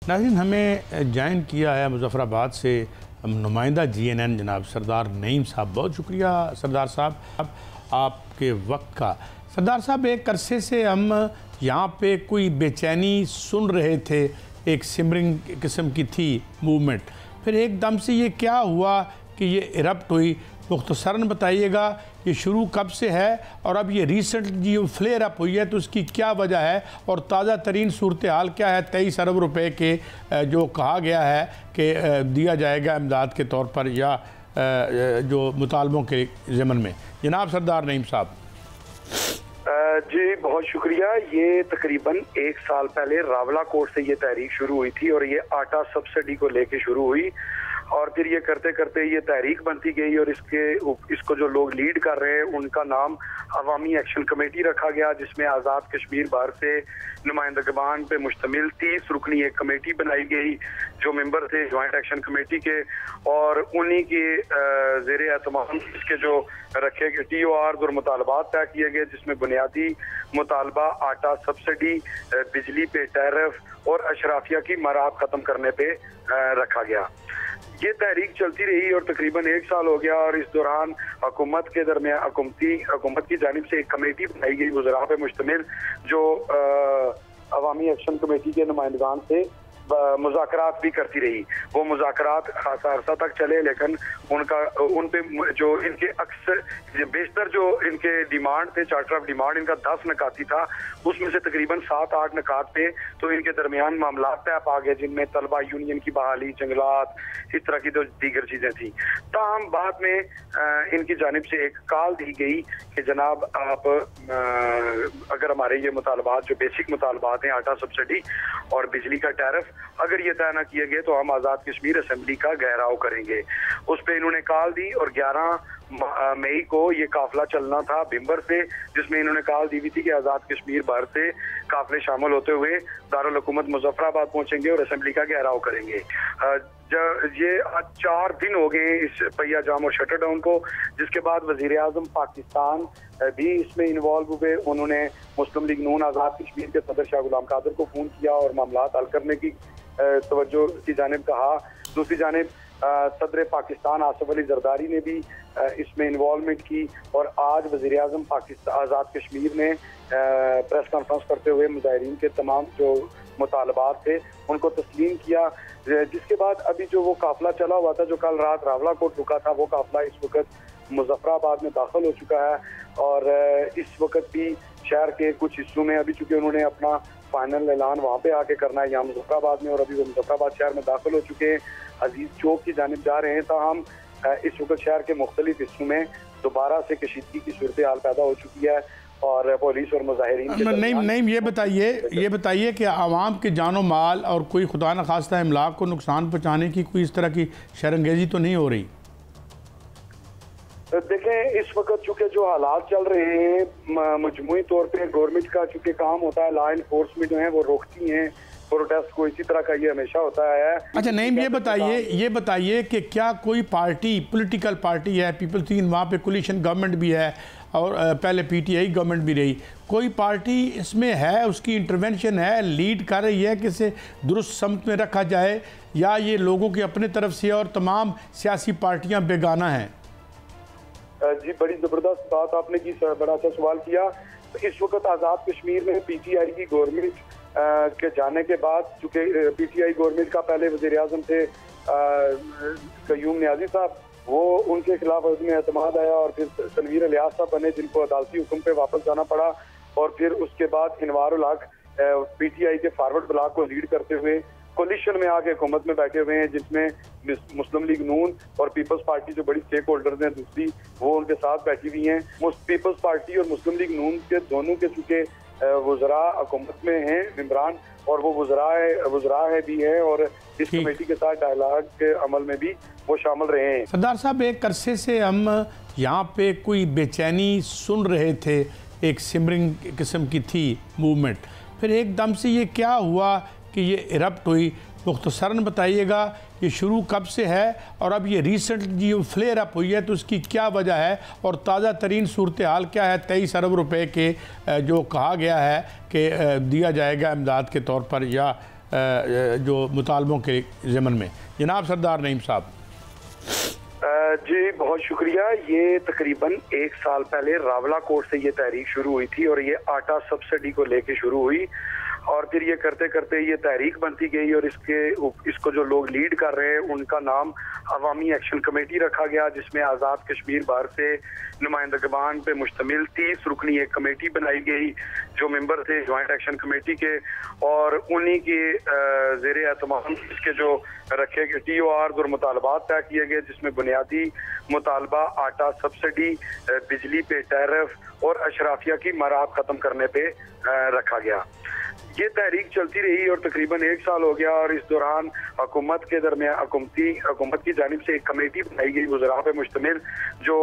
नाज़रीन, हमें ज्वाइन किया है मुज़फ़्फ़राबाद से नुमाइंदा GNN जनाब सरदार नईम साहब। बहुत शुक्रिया सरदार साहब आपके वक्त का। सरदार साहब, एक अरसे से हम यहाँ पे कोई बेचैनी सुन रहे थे, एक सिमरिंग किस्म की थी मूवमेंट, फिर एकदम से ये क्या हुआ कि ये इरप्ट हुई? मुख्तसरन बताइएगा ये शुरू कब से है और अब ये रिसेंटली जो फ्लेयर अप हुई है तो उसकी क्या वजह है और ताज़ा तरीन सूरत हाल क्या है? 23 अरब रुपए के जो कहा गया है कि दिया जाएगा इमदाद के तौर पर या जो मुतालबों के ज़मन में। जनाब सरदार नईम साहब। जी बहुत शुक्रिया। ये तकरीबन 1 साल पहले रावलाकोट से ये तहरीक शुरू हुई थी और ये आटा सब्सिडी को लेके शुरू हुई और फिर ये करते करते ये तहरीक बनती गई और इसको जो लोग लीड कर रहे हैं उनका नाम अवामी एक्शन कमेटी रखा गया, जिसमें आज़ाद कश्मीर बाहर से नुमाइंदगान पे मुश्तमिल 30 रुकनी एक कमेटी बनाई गई जो मेंबर थे जॉइंट एक्शन कमेटी के, और उन्हीं के ज़ेरे एहतमाम इसके जो रखे गए TORs और मुतालबात तय किए गए, जिसमें बुनियादी मुतालबा आटा सब्सिडी, बिजली पे टैरिफ और अशराफिया की मराहत ख़त्म करने पे रखा गया। ये तहरीक चलती रही और तकरीबन 1 साल हो गया और इस दौरान हुकूमत के दरमियान हुकूमत की जानिब से एक कमेटी बनाई गई वज़रा पे मुश्तमिल, जो अवामी एक्शन कमेटी के नुमाइंदगान से मुज़ाकरात भी करती रही। वो मुज़ाकरात खासा अरसा तक चले, लेकिन उन पे जो इनके अक्सर बेशतर जो इनके डिमांड थे, चार्टर ऑफ डिमांड इनका 10 नकाती था, उसमें से तकरीबन 7-8 नकात पे तो इनके दरमियान मामला तय पा गए, जिनमें तलबा यूनियन की बहाली, जंगलात, इस तरह की जो दीगर चीज़ें थी। ताहम बाद में इनकी जानिब से एक कॉल दी गई कि जनाब आप अगर हमारे ये मुतालबात जो बेसिक मुतालबात हैं, आटा सब्सिडी और बिजली का टैरिफ, अगर ये तय न किए गए तो हम आज़ाद कश्मीर असेंबली का घेराव करेंगे। उस पर इन्होंने कॉल दी और 11 मई को ये काफिला चलना था भिम्बर से, जिसमें इन्होंने कॉल दी हुई थी कि आज़ाद कश्मीर भर से काफिले शामिल होते हुए दारुल हुकूमत मुज़फ़्फ़राबाद पहुंचेंगे और असेंबली का घेराव करेंगे। ये 4 दिन हो गए इस पहिया जाम और शटर डाउन को, जिसके बाद वज़ीर आज़म पाकिस्तान भी इसमें इन्वॉल्व हुए। उन्होंने मुस्लिम लीग नून आज़ाद कश्मीर के सदर शाह गुलाम कादर को फ़ोन किया और मामला हल करने की तवज्जो की जानिब कहा। दूसरी जानिब सदर पाकिस्तान आसिफ अली जरदारी ने भी इसमें इन्वॉल्वमेंट की और आज वज़ीर आज़म पाकिस्तान आज़ाद कश्मीर ने प्रेस कॉन्फ्रेंस करते हुए मुजाहिरीन के तमाम जो मुतालबात थे उनको तस्लीम किया। जिसके बाद अभी जो वो काफिला चला हुआ था, जो कल रात रावलाकोट रुका था, वो काफिला इस वक्त मुज़फ़्फ़राबाद में दाखिल हो चुका है और इस वक्त भी शहर के कुछ हिस्सों में अभी चूँकि उन्होंने अपना फाइनल ऐलान वहाँ पे आके करना है यहाँ मुज़फ़्फ़राबाद में, और अभी वो मुज़फ़्फ़राबाद शहर में दाखिल हो चुके हैं, अजीज़ चौक की जानिब जा रहे हैं। ताहम इस वक्त शहर के मुख्तलिफ हिस्सों में दोबारा से कशीदगी की सूरत हाल पैदा हो चुकी है और पुलिस और मुजाहिरीन नहीं ये बताइए कि आवाम के जानो माल और कोई खुदा न खास्ता इमलाक को नुकसान पहुँचाने की कोई इस तरह की शरंगेजी तो नहीं हो रही? देखें, इस वक्त चूँकि जो हालात चल रहे हैं मजमूई तौर पे गवर्नमेंट का चूँकि काम होता है, लॉ एनफोर्समेंट जो है वो रोकती हैं प्रोटेस्ट को, इसी तरह का ये हमेशा होता है। अच्छा नहीं, ये बताइए कि क्या कोई पार्टी, पॉलिटिकल पार्टी है, पीपल्स लीग, वहाँ पे कोलिशन गवर्नमेंट भी है और पहले PTI गवर्नमेंट भी रही, कोई पार्टी इसमें है, उसकी इंटरवेंशन है, लीड कर रही है कि इसे दुरुस्त समत में रखा जाए, या ये लोगों की अपने तरफ से और तमाम सियासी पार्टियाँ बेगाना हैं? जी बड़ी ज़बरदस्त बात आपने की, बड़ा अच्छा सवाल किया। तो इस वक्त आज़ाद कश्मीर में PTI की गवर्नमेंट के जाने के बाद, चूँकि PTI गवर्नमेंट का पहले वज़ीर आज़म थे क़य्यूम नियाज़ी साहब, वो उनके खिलाफ अज़्म एतमाद आया और फिर तनवीर इलियास साहब बने, जिनको अदालती हुक्म पे वापस जाना पड़ा, और फिर उसके बाद इनवारुल हक PTI के फॉरवर्ड ब्लॉक को लीड करते हुए कोलिशन में आके हुकूमत में बैठे हुए हैं, जिसमें मुस्लिम लीग नून और पीपल्स पार्टी जो बड़ी स्टेक होल्डर्स हैं दूसरी, वो उनके साथ बैठी हुई हैं। पीपल्स पार्टी और मुस्लिम लीग नून के दोनों के चूँकि वज़रा हुकूमत में हैं मेम्बरान, और वो वज़रा है भी हैं और इस कमेटी के साथ डायलॉग के अमल में भी वो शामिल रहे हैं। सरदार साहब, एक अरसे से हम यहाँ पे कोई बेचैनी सुन रहे थे, एक सिमरिंग किस्म की थी मूवमेंट, फिर एकदम से ये क्या हुआ कि ये इरप्ट हुई? मुख्तसरन बताइएगा ये शुरू कब से है और अब ये रिसेंटली जो फ्लेयर अप हुई है तो उसकी क्या वजह है और ताज़ा तरीन सूरत हाल क्या है? 23 अरब रुपए के जो कहा गया है कि दिया जाएगा इमदाद के तौर पर या जो मुतालबों के ज़मन में। जनाब सरदार नईम साहब। जी बहुत शुक्रिया। ये तकरीबन एक साल पहले रावला कोर्ट से ये तहरीक शुरू हुई थी और ये आटा सब्सिडी को लेके शुरू हुई और फिर ये करते करते ये तहरीक बनती गई और इसको जो लोग लीड कर रहे हैं उनका नाम अवामी एक्शन कमेटी रखा गया, जिसमें आज़ाद कश्मीर बार से नुमाइंदगान पे मुश्तमिल 30 रुकनी एक कमेटी बनाई गई जो मेंबर थे ज्वाइंट एक्शन कमेटी के, और उन्हीं के ज़ेरे एहतमाम इसके जो रखे गए TOR और मुतालबात तय किए गए, जिसमें बुनियादी मुतालबा आटा सब्सिडी, बिजली पे टैरिफ और अशराफिया की मराहत ख़त्म करने पे रखा गया। ये तहरीक चलती रही और तकरीबन एक साल हो गया और इस दौरान हुकूमत के दरमियान हुकूमत की जानिब से एक कमेटी बनाई गई वज़रा पे मुश्तमिल, जो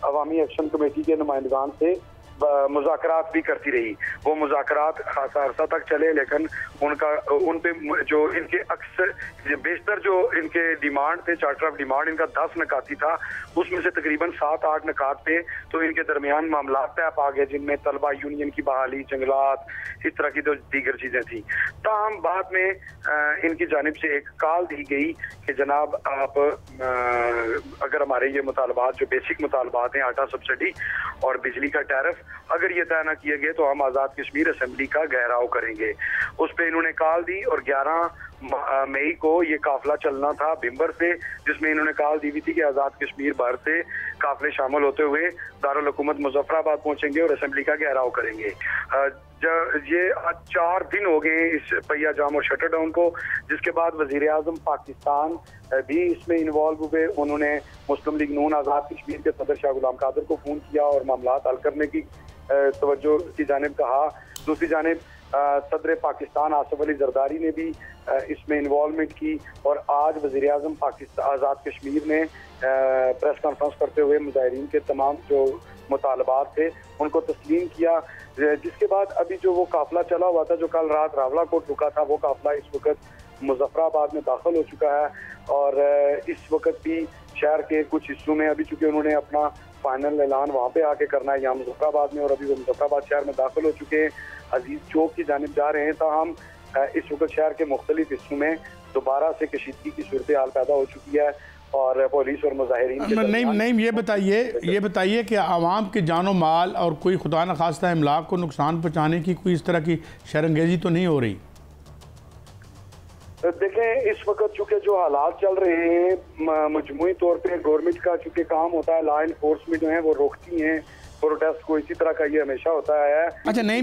अवामी एक्शन कमेटी के नुमाइंदगान से मुज़ाकरात भी करती रही। वो मुज़ाकरात खासा अरसा तक चले, लेकिन उन पे जो इनके अक्सर बेशतर जो इनके डिमांड थे, चार्टर ऑफ डिमांड इनका 10 नकाती था, उसमें से तकरीबन 7-8 नकात पे तो इनके दरमियान मामला तय पा गए, जिनमें तलबा यूनियन की बहाली, जंगलात, इस तरह की जो दीगर चीज़ें थी। ताहम बाद में इनकी जानिब से एक कॉल दी गई कि जनाब आप अगर हमारे ये मुतालबात जो बेसिक मुतालबात हैं, आटा सब्सिडी और बिजली का टैरिफ, अगर ये तय न किए गए तो हम आज़ाद कश्मीर असेंबली का घेराव करेंगे। उस पर इन्होंने कॉल दी और 11 मई को ये काफिला चलना था भिम्बर से, जिसमें इन्होंने कॉल दी हुई थी कि आज़ाद कश्मीर भर से काफिले शामिल होते हुए दारुल हुकूमत मुजफ्फराबाद पहुंचेंगे और असेंबली का घेराव करेंगे। ये 4 दिन हो गए इस पहिया जाम और शटर डाउन को, जिसके बाद वजीर आजम पाकिस्तान भी इसमें इन्वॉल्व हुए। उन्होंने मुस्लिम लीग नून आज़ाद कश्मीर के सदर शाह गुलाम कादर को फ़ोन किया और मामला हल करने की तवज्जो की जानिब कहा। दूसरी जानिब सदर पाकिस्तान आसिफ अली जरदारी ने भी इसमें इन्वॉल्वमेंट की और आज वज़ीर आज़म पाकिस्तान आज़ाद कश्मीर ने प्रेस कॉन्फ्रेंस करते हुए मुजाहिरीन के तमाम जो मुतालबात थे उनको तस्लीम किया, जिसके बाद अभी जो वो काफिला चला हुआ था जो कल रात रावला कोट रुका था, वो काफिला इस वक्त मुजफ्फराबाद में दाखिल हो चुका है और इस वक्त भी शहर के कुछ हिस्सों में अभी चूंकि उन्होंने अपना फाइनल ऐलान वहाँ पे आके करना है यहाँ मुजफ्फराबाद में, और अभी वो मुजफ्फराबाद शहर में दाखिल हो चुके हैं, अजीज चौक की जानिब जा रहे हैं। ताहम इस वक्त शहर के मुख्तलिफ हिस्सों में दोबारा से कशीदगी की सूरत हाल पैदा हो चुकी है और पुलिस और मुजाहिरीन नहीं ये बताइए कि आवाम के जानो माल और कोई खुदा न खास्ता इमलाक को नुकसान पहुँचाने की कोई इस तरह की शरंगेजी तो नहीं हो रही? देखें, इस वक्त चूंकि जो हालात चल रहे हैं मजमूई तौर पे गवर्नमेंट का चूंकि काम होता है, लॉ इन्फोर्समेंट जो है वो रोकती हैं प्रोटेस्ट को, इसी तरह का ये हमेशा होता है। अच्छा नहीं,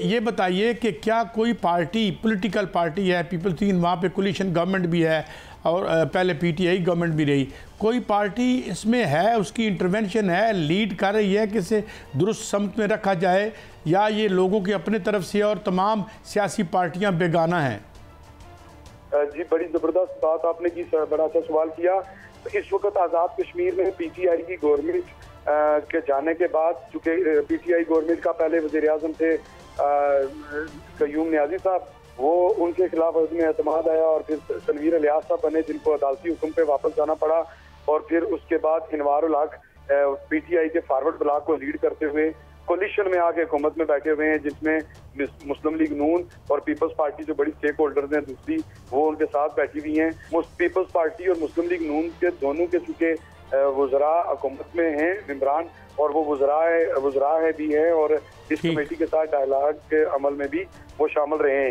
ये बताइए कि क्या कोई पार्टी पॉलिटिकल पार्टी है, पीपल्स टीम, वहाँ पे कोलिशन गवर्नमेंट भी है और पहले PTI गवर्नमेंट भी रही, कोई पार्टी इसमें है, उसकी इंटरवेंशन है, लीड कर रही है कि इसे दुरुस्त समत में रखा जाए, या ये लोगों की अपने तरफ से और तमाम सियासी पार्टियाँ बेगाना हैं? जी बड़ी ज़बरदस्त बात आपने की, बड़ा अच्छा सवाल किया। तो इस वक्त आज़ाद कश्मीर में PTI की गवर्नमेंट के जाने के बाद, चूँकि PTI गवर्नमेंट का पहले वज़ीर आज़म थे क़य्यूम नियाज़ी साहब, वो उनके खिलाफ अज़्म एतमाद आया और फिर तनवीर इलियास साहब बने जिनको अदालती हुक्म पे वापस जाना पड़ा, और फिर उसके बाद इनवारुल हक PTI के फॉरवर्ड ब्लॉक को लीड करते हुए कोलिशन में आके हुकूमत में बैठे हुए हैं, जिसमें मुस्लिम लीग नून और पीपल्स पार्टी जो बड़ी स्टेक होल्डर्स हैं दूसरी, वो उनके साथ बैठी हुई हैं। पीपल्स पार्टी और मुस्लिम लीग नून के दोनों के चूँकि वज़रा हुकूमत में हैं इमरान, और वो वज़रा है भी हैं और इस कमेटी के साथ डायलॉग के अमल में भी वो शामिल रहे हैं।